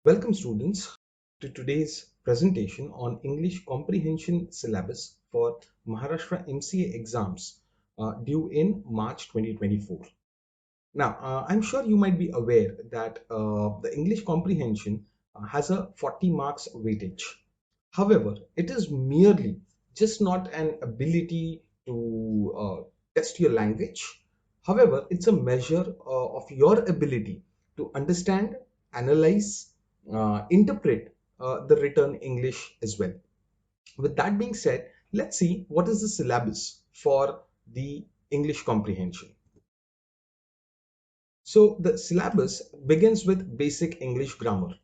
Welcome students to today's presentation on English Comprehension syllabus for Maharashtra MCA exams due in March 2024. Now, I'm sure you might be aware that the English comprehension has a 40 marks weightage. However, it is merely just not an ability to test your language. However, it's a measure of your ability to understand, analyze, interpret the written English as well. With that being said, let's see what is the syllabus for the English comprehension. So the syllabus begins with basic English grammar.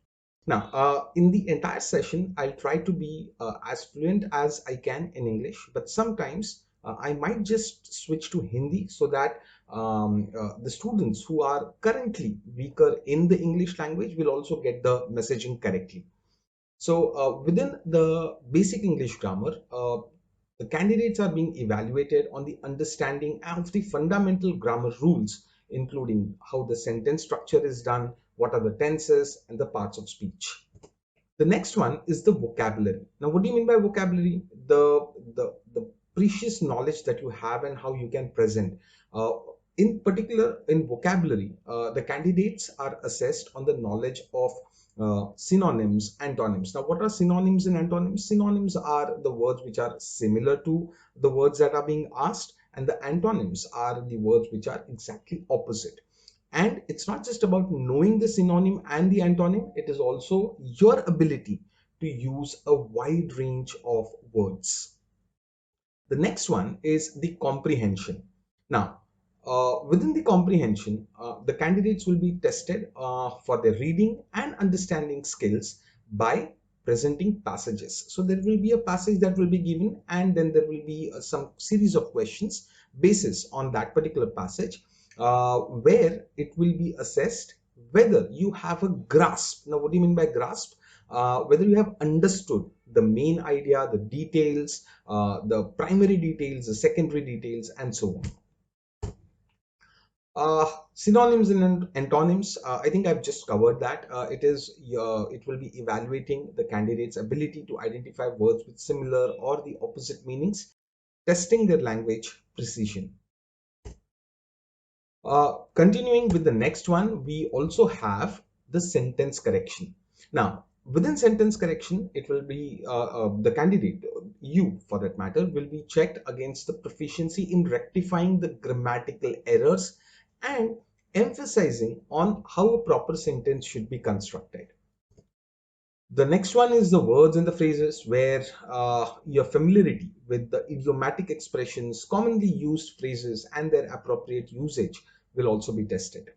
Now, in the entire session, I'll try to be as fluent as I can in English, but sometimes I might just switch to Hindi so that the students who are currently weaker in the English language will also get the messaging correctly. So within the basic English grammar, the candidates are being evaluated on the understanding of the fundamental grammar rules, including how the sentence structure is done, what are the tenses, and the parts of speech. The next one is the vocabulary. Now, what do you mean by vocabulary? The precious knowledge that you have and how you can present. In particular, in vocabulary, the candidates are assessed on the knowledge of synonyms, antonyms. Now, what are synonyms and antonyms? Synonyms are the words which are similar to the words that are being asked, and the antonyms are the words which are exactly opposite. And it's not just about knowing the synonym and the antonym, it is also your ability to use a wide range of words. The next one is the comprehension. Now, within the comprehension, the candidates will be tested for their reading and understanding skills by presenting passages. So there will be a passage that will be given, and then there will be some series of questions basis on that particular passage, where it will be assessed whether you have a grasp. Now, what do you mean by grasp? Whether you have understood the main idea, the details, the primary details, the secondary details, and so on. Synonyms and antonyms, I think I've just covered that. It will be evaluating the candidate's ability to identify words with similar or the opposite meanings, testing their language precision. Continuing with the next one, we also have the sentence correction. Now, within sentence correction, it will be the candidate, you for that matter, will be checked against the proficiency in rectifying the grammatical errors and emphasizing on how a proper sentence should be constructed. The next one is the words and the phrases, where your familiarity with the idiomatic expressions, commonly used phrases, and their appropriate usage will also be tested.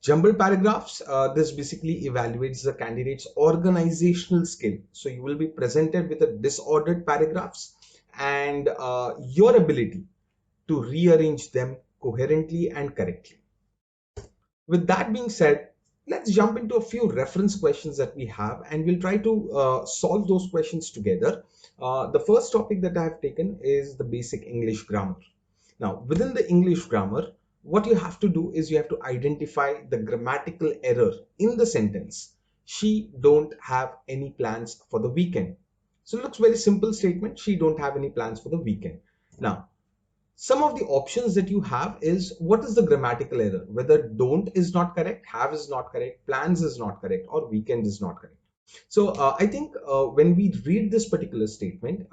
Jumbled paragraphs, this basically evaluates the candidate's organizational skill. So you will be presented with a disordered paragraphs and your ability to rearrange them coherently and correctly. With that being said, let's jump into a few reference questions that we have, and we'll try to solve those questions together. The first topic that I have taken is the basic English grammar. Now, within the English grammar, what you have to do is you have to identify the grammatical error in the sentence. She don't have any plans for the weekend. So it looks very simple statement. She don't have any plans for the weekend. Now, some of the options that you have is what is the grammatical error, whether don't is not correct, have is not correct, plans is not correct, or weekend is not correct. So I think when we read this particular statement,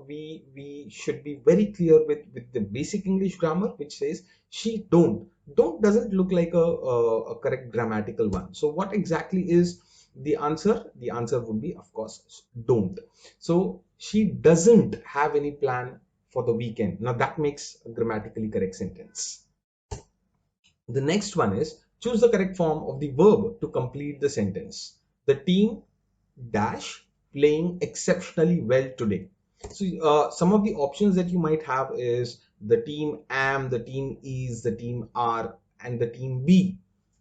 we should be very clear with the basic English grammar, which says she don't doesn't look like a correct grammatical one. So what exactly is the answer? The answer would be, of course, don't. So she doesn't have any plan for the weekend. Now that makes a grammatically correct sentence. The next one is choose the correct form of the verb to complete the sentence. The team dash playing exceptionally well today. So some of the options that you might have is the team am, the team is, the team are, and the team be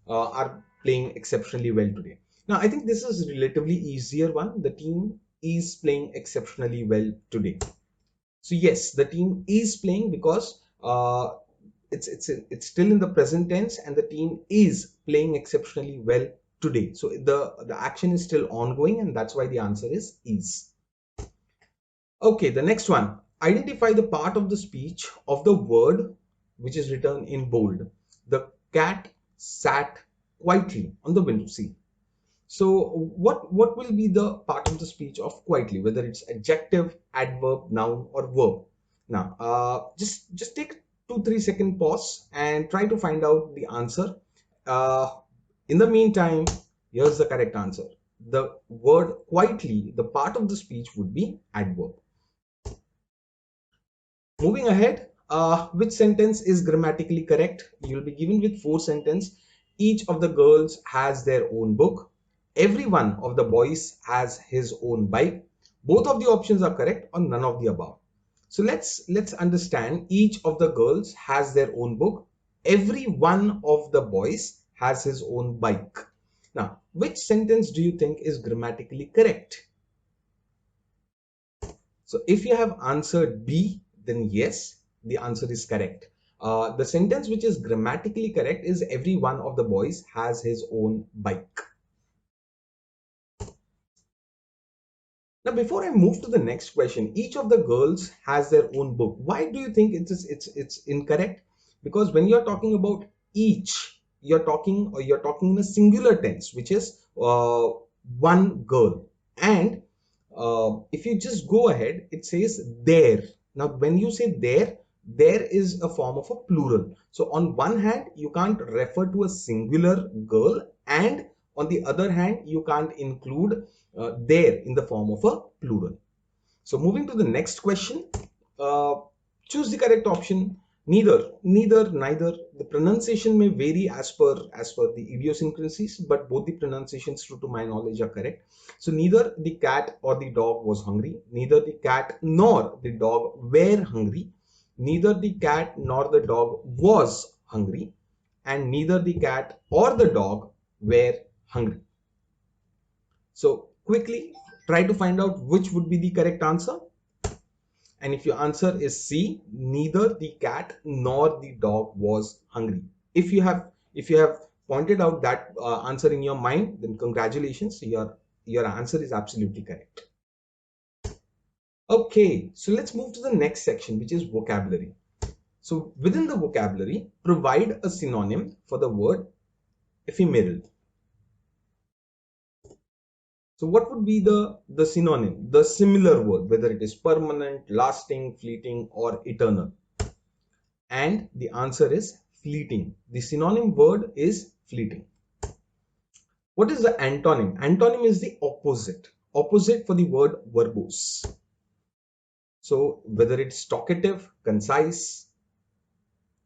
are playing exceptionally well today. Now I think this is relatively easier one. The team is playing exceptionally well today. So yes, the team is playing because it's still in the present tense, and the team is playing exceptionally well today. So the action is still ongoing, and that's why the answer is. Okay, the next one. Identify the part of the speech of the word which is written in bold. The cat sat quietly on the window sill. So what will be the part of the speech of quietly, whether it's adjective, adverb, noun, or verb? Now, just take 2-3 second pause and try to find out the answer. Uh, in the meantime, here's the correct answer. The word quietly, the part of the speech would be adverb. Moving ahead, which sentence is grammatically correct? You'll be given with 4 sentences. Each of the girls has their own book. Every one of the boys has his own bike. Both of the options are correct or none of the above. So let's understand. Each of the girls has their own book. Every one of the boys has his own bike. Now, which sentence do you think is grammatically correct? So if you have answered B, then yes, the answer is correct. The sentence which is grammatically correct is every one of the boys has his own bike. Now, before I move to the next question, each of the girls has their own book. Why do you think it's incorrect? Because when you're talking about each, you're talking in a singular tense, which is one girl. And if you just go ahead, it says there. Now, when you say there is a form of a plural. So on one hand, you can't refer to a singular girl, and on the other hand, you can't include there in the form of a plural. So moving to the next question, uh, choose the correct option. Neither. The pronunciation may vary as per the idiosyncrasies, but both the pronunciations, true to my knowledge, are correct. So neither the cat or the dog was hungry. Neither the cat nor the dog were hungry. Neither the cat nor the dog was hungry, and neither the cat or the dog were hungry. So quickly try to find out which would be the correct answer. And if your answer is C, neither the cat nor the dog was hungry. If you have pointed out that answer in your mind, then congratulations, your answer is absolutely correct. Okay, so let's move to the next section, which is vocabulary. So within the vocabulary, provide a synonym for the word ephemeral. So what would be the synonym, the similar word, whether it is permanent, lasting, fleeting, or eternal? And the answer is fleeting. The synonym word is fleeting. What is the antonym? Antonym is the opposite for the word verbose. So whether it's talkative, concise,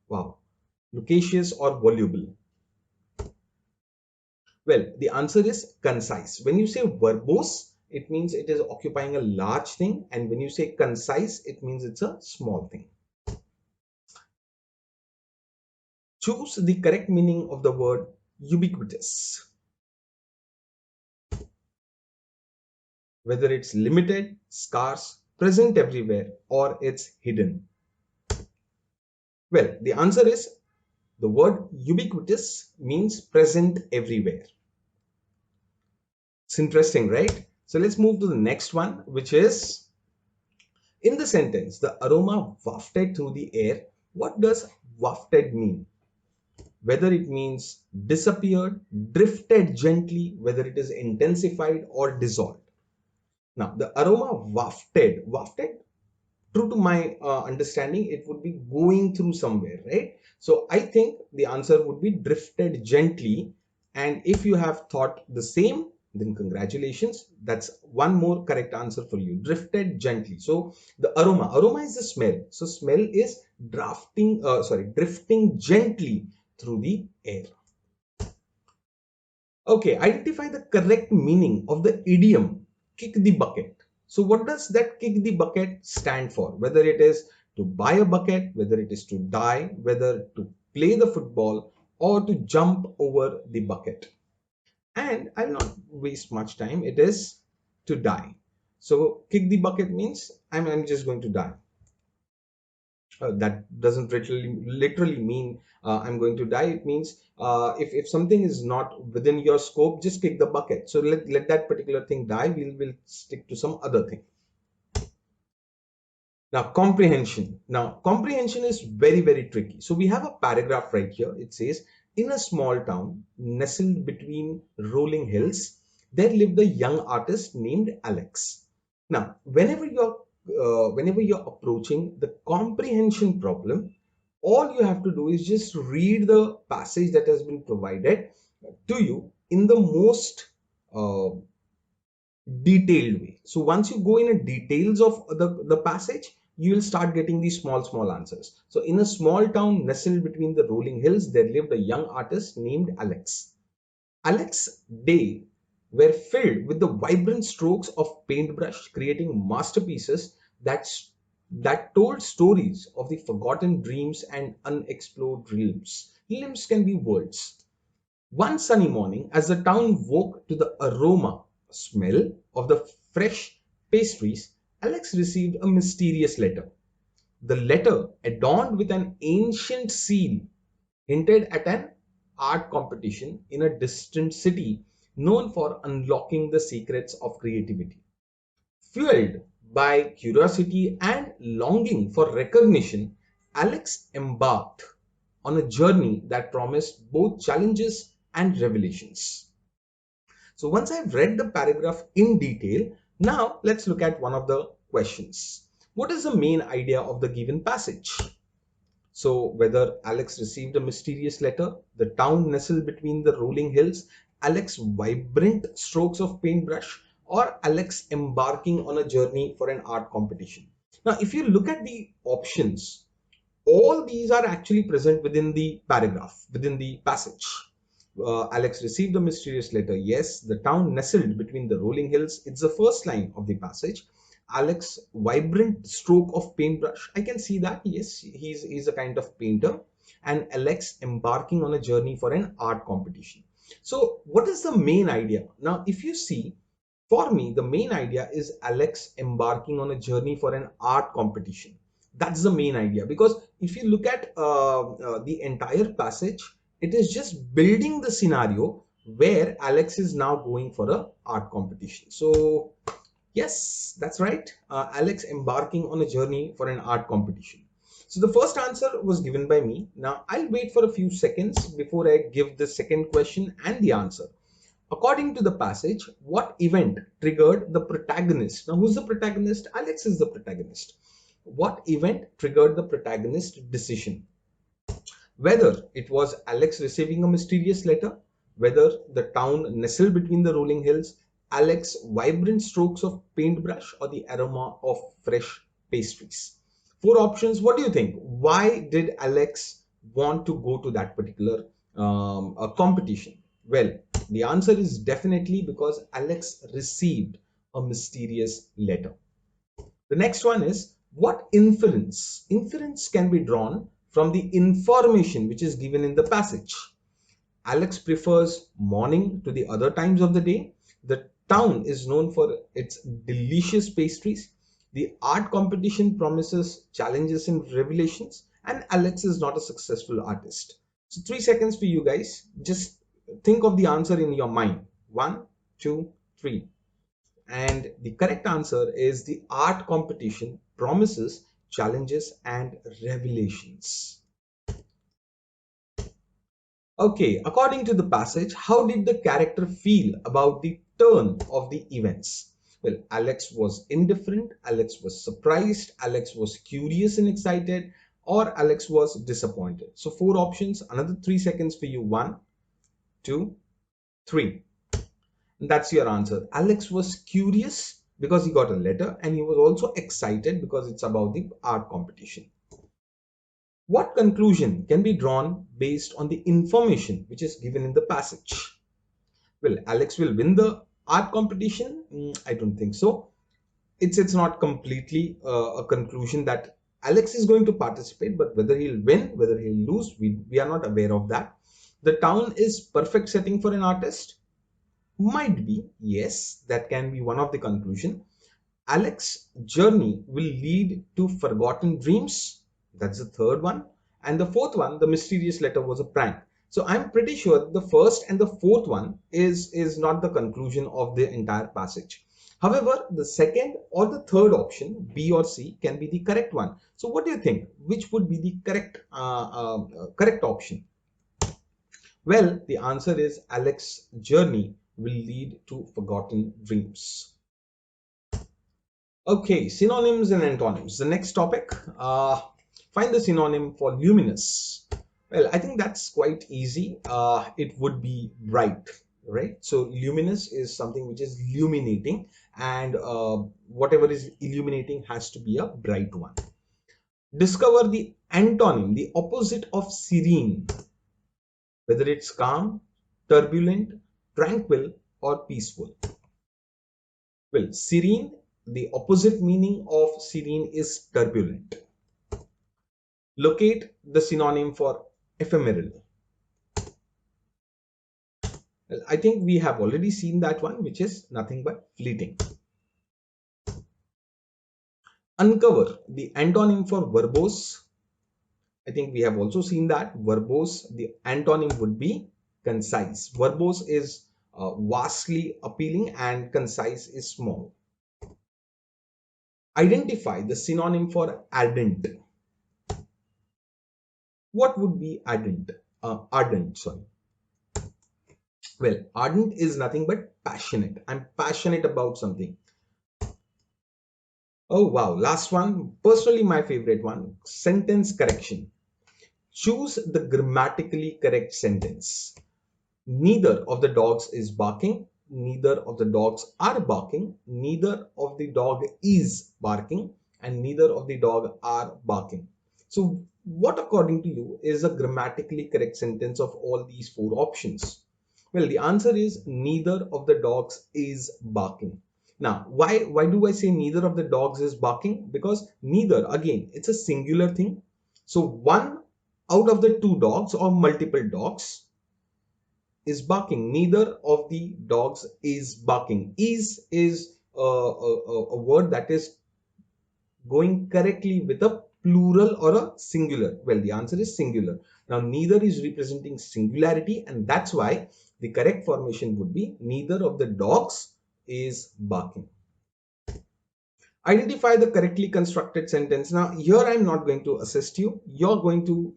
wow, loquacious, or voluble. Well, the answer is concise. When you say verbose, it means it is occupying a large thing, and when you say concise, it means it's a small thing. Choose the correct meaning of the word ubiquitous. Whether it's limited, scarce, present everywhere, or it's hidden. Well, the answer is the word ubiquitous means present everywhere. It's interesting, right? So let's move to the next one, which is in the sentence, the aroma wafted through the air. What does wafted mean? Whether it means disappeared, drifted gently, whether it is intensified or dissolved. Now, the aroma wafted, true to my understanding, it would be going through somewhere, right? So I think the answer would be drifted gently. And if you have thought the same, then congratulations. That's one more correct answer for you. Drifted gently. So the aroma is the smell. So smell is drifting gently through the air. Okay, identify the correct meaning of the idiom kick the bucket. So what does that kick the bucket stand for? Whether it is to buy a bucket, whether it is to die, whether to play the football, or to jump over the bucket. And I'll not waste much time. It is to die. So kick the bucket means I'm just going to die. That doesn't literally mean I'm going to die. It means if something is not within your scope, just kick the bucket. So let that particular thing die. We'll stick to some other thing. Now, comprehension. Now, comprehension is very, very tricky. So we have a paragraph right here. It says, in a small town nestled between rolling hills, there lived a young artist named Alex. Now, whenever you're approaching the comprehension problem, all you have to do is just read the passage that has been provided to you in the most uh, detailed way. So once you go in the details of the passage, you will start getting these small answers. So in a small town nestled between the rolling hills, there lived a young artist named Alex. Alex's day were filled with the vibrant strokes of paintbrush, creating masterpieces that told stories of the forgotten dreams and unexplored realms. Realms can be worlds. One sunny morning, as the town woke to the aroma smell of the fresh pastries, Alex received a mysterious letter. The letter, adorned with an ancient seal, hinted at an art competition in a distant city known for unlocking the secrets of creativity. Fueled by curiosity and longing for recognition, Alex embarked on a journey that promised both challenges and revelations. So once I've read the paragraph in detail, now let's look at one of the questions. What is the main idea of the given passage? So whether Alex received a mysterious letter, the town nestled between the rolling hills, Alex's vibrant strokes of paintbrush, or Alex embarking on a journey for an art competition. Now, if you look at the options, all these are actually present within the paragraph, within the passage. Alex received a mysterious letter. Yes, the town nestled between the rolling hills. It's the first line of the passage. Alex vibrant stroke of paintbrush. I can see that. Yes, he's a kind of painter. And Alex embarking on a journey for an art competition. So what is the main idea? Now, if you see, for me, the main idea is Alex embarking on a journey for an art competition. That's the main idea, because if you look at the entire passage, it is just building the scenario where Alex is now going for a art competition. So yes, that's right. Alex embarking on a journey for an art competition. So the first answer was given by me. Now I'll wait for a few seconds before I give the second question and the answer. According to the passage, what event triggered the protagonist? Now, who's the protagonist? Alex is the protagonist. What event triggered the protagonist's decision? Whether it was Alex receiving a mysterious letter, whether the town nestled between the rolling hills, Alex's vibrant strokes of paintbrush, or the aroma of fresh pastries. Four options. What do you think? Why did Alex want to go to that particular competition? Well, the answer is definitely because Alex received a mysterious letter. The next one is, what inference? Inference can be drawn from the information which is given in the passage. Alex prefers morning to the other times of the day. The town is known for its delicious pastries. The art competition promises challenges and revelations. And Alex is not a successful artist. So 3 seconds for you guys. Just think of the answer in your mind. 1, 2, 3. And the correct answer is the art competition promises challenges and revelations. Okay, according to the passage, how did the character feel about the turn of the events? Well, Alex was indifferent, Alex was surprised, Alex was curious and excited, or Alex was disappointed. So 4 options, another 3 seconds for you. 1, 2, 3. And that's your answer. Alex was curious because he got a letter, and he was also excited because it's about the art competition. What conclusion can be drawn based on the information which is given in the passage? Well, Alex will win the art competition. I don't think so. It's not completely a conclusion that Alex is going to participate, but whether he'll win, whether he'll lose, we are not aware of that. The town is perfect setting for an artist. Might be, yes, that can be one of the conclusion. Alex's journey will lead to forgotten dreams. That's the third one. And the fourth one, the mysterious letter, was a prank. So I'm pretty sure the first and the fourth one is not the conclusion of the entire passage. However, the second or the third option, B or C, can be the correct one. So what do you think? Which would be the correct option? Well, the answer is Alex's journey will lead to forgotten dreams. Okay, synonyms and antonyms. The next topic, find the synonym for luminous. Well, I think that's quite easy. It would be bright, right? So luminous is something which is illuminating, and whatever is illuminating has to be a bright one. Discover the antonym, the opposite of serene, whether it's calm, turbulent, tranquil, or peaceful. Well, serene, the opposite meaning of serene is turbulent. Locate the synonym for ephemeral. Well, I think we have already seen that one, which is nothing but fleeting. Uncover the antonym for verbose. I think we have also seen that. Verbose, the antonym would be concise. Verbose is vastly appealing and concise is small. Identify the synonym for ardent. What would be ardent? Ardent, sorry. Well, ardent is nothing but passionate. I'm passionate about something. Oh wow, last one, personally my favorite one, sentence correction. Choose the grammatically correct sentence. Neither of the dogs is barking. Neither of the dogs are barking. Neither of the dog is barking. And neither of the dog are barking. So what according to you is a grammatically correct sentence of all these four options? Well, the answer is neither of the dogs is barking. Now, why do I say neither of the dogs is barking? Because neither, again, it's a singular thing. So one out of the two dogs or multiple dogs is barking. Neither of the dogs is barking. Is a word that is going correctly with a plural or a singular. Well, the answer is singular. Now, neither is representing singularity, and that's why the correct formation would be neither of the dogs is barking. Identify the correctly constructed sentence. Now, here I'm not going to assist you. You're going to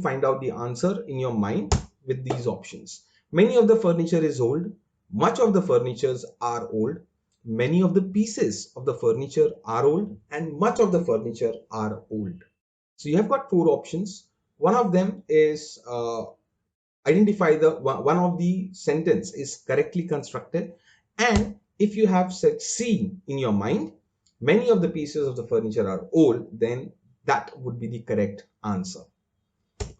find out the answer in your mind with these options. Many of the furniture is old. Much of the furnitures are old. Many of the pieces of the furniture are old, and much of the furniture are old. So you have got four options. One of them is identify the one of the sentence is correctly constructed, and if you have said C in your mind, many of the pieces of the furniture are old, then that would be the correct answer.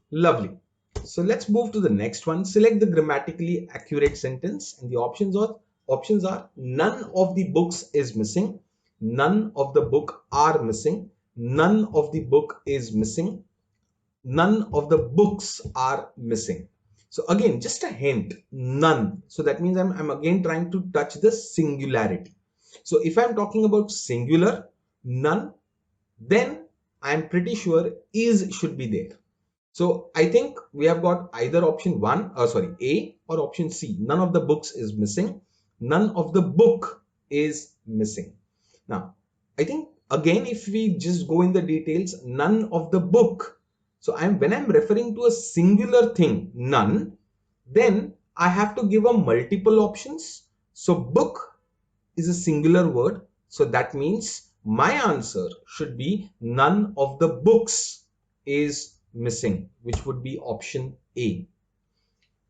Lovely. So let's move to the next one. Select the grammatically accurate sentence, and the options are none of the books is missing, none of the book are missing, none of the book is missing, none of the books are missing. So again, just a hint, none. So that means I'm again trying to touch the singularity. So if I'm talking about singular, none, then I'm pretty sure is should be there. So I think we have got either option A or option C. None of the books is missing. None of the book is missing. Now, I think again, if we just go in the details, none of the book. So when I'm referring to a singular thing, none, then I have to give a multiple options. So book is a singular word. So that means my answer should be none of the books is missing, which would be option A.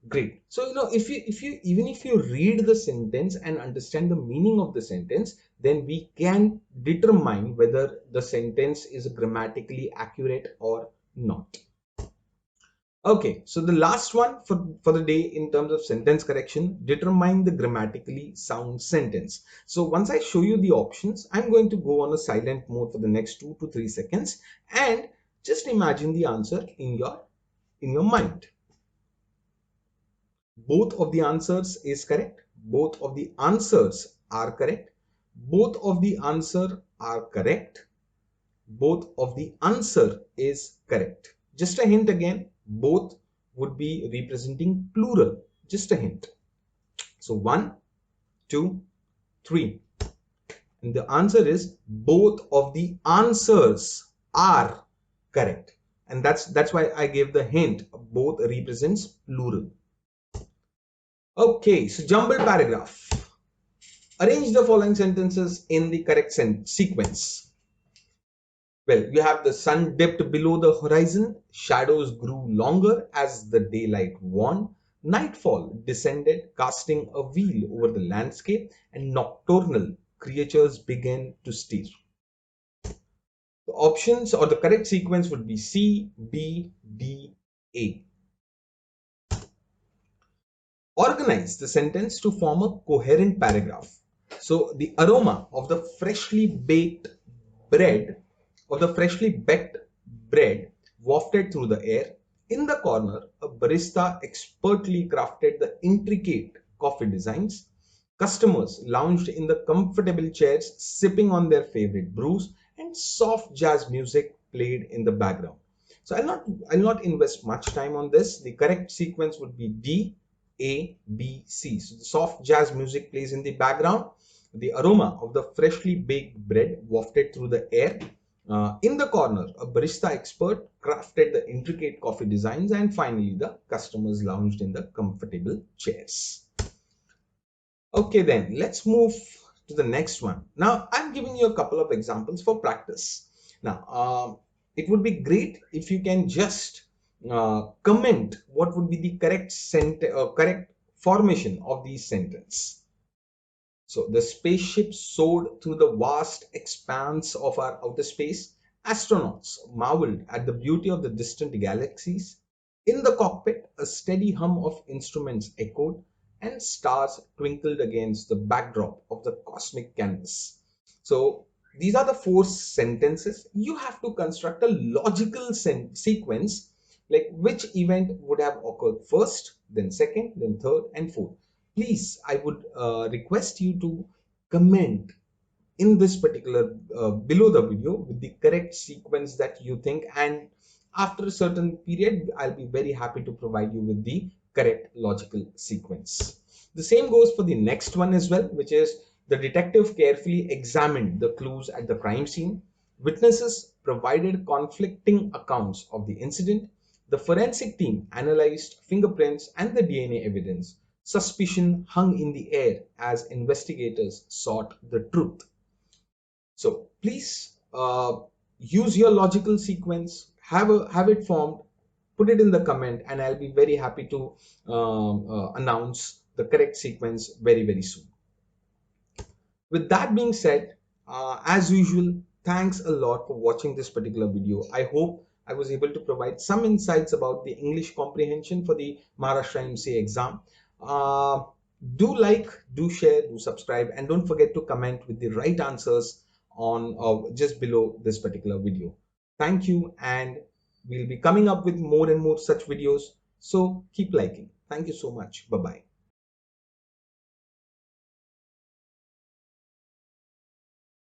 Great. So if you read the sentence and understand the meaning of the sentence, then we can determine whether the sentence is grammatically accurate or not. Okay, so the last one for the day in terms of sentence correction, determine the grammatically sound sentence. So once I show you the options, I'm going to go on a silent mode for the next 2 to 3 seconds and just imagine the answer in your mind. Both of the answers is correct. Both of the answers are correct. Both of the answer are correct. both of the answer is correct. Just a hint again, both would be representing plural. Just a hint. So 1, 2, 3. And the answer is both of the answers are correct. And that's why I gave the hint. Both represents plural. Okay, so jumbled paragraph. Arrange the following sentences in the correct sequence. Well, you have the sun dipped below the horizon, shadows grew longer as the daylight waned, nightfall descended, casting a veil over the landscape, and nocturnal creatures began to stir. The options or the correct sequence would be C, B, D, A. Organize the sentence to form a coherent paragraph. So the aroma of the freshly baked bread wafted through the air. In the corner, a barista expertly crafted the intricate coffee designs. Customers lounged in the comfortable chairs, sipping on their favorite brews, and soft jazz music played in the background. So I'll not invest much time on this. The correct sequence would be D, A, B, C. So the soft jazz music plays in the background. The aroma of the freshly baked bread wafted through the air. In the corner, a barista expert crafted the intricate coffee designs, and finally the customers lounged in the comfortable chairs. Okay, then let's move to the next one. Now I'm giving you a couple of examples for practice. Now it would be great if you can just comment what would be the correct formation of these sentences. So the spaceship soared through the vast expanse of our outer space. Astronauts marveled at the beauty of the distant galaxies. In the cockpit, a steady hum of instruments echoed, and stars twinkled against the backdrop of the cosmic canvas. So these are the 4 sentences. You have to construct a logical sequence, like which event would have occurred first, then second, then third, and fourth. Please, I would request you to comment in this particular below the video with the correct sequence that you think, and after a certain period I'll be very happy to provide you with the correct logical sequence. The same goes for the next one as well, which is the detective carefully examined the clues at the crime scene. Witnesses provided conflicting accounts of the incident. The forensic team analyzed fingerprints and the DNA evidence. Suspicion hung in the air as investigators sought the truth. So please use your logical sequence, have it formed, put it in the comment, and I'll be very happy to announce the correct sequence very soon. With that being said, as usual, thanks a lot for watching this particular video. I hope I was able to provide some insights about the English comprehension for the Maharashtra MCA exam. Do like, do share, do subscribe, and don't forget to comment with the right answers on just below this particular video. Thank you, and we'll be coming up with more and more such videos. So keep liking. Thank you so much. Bye bye.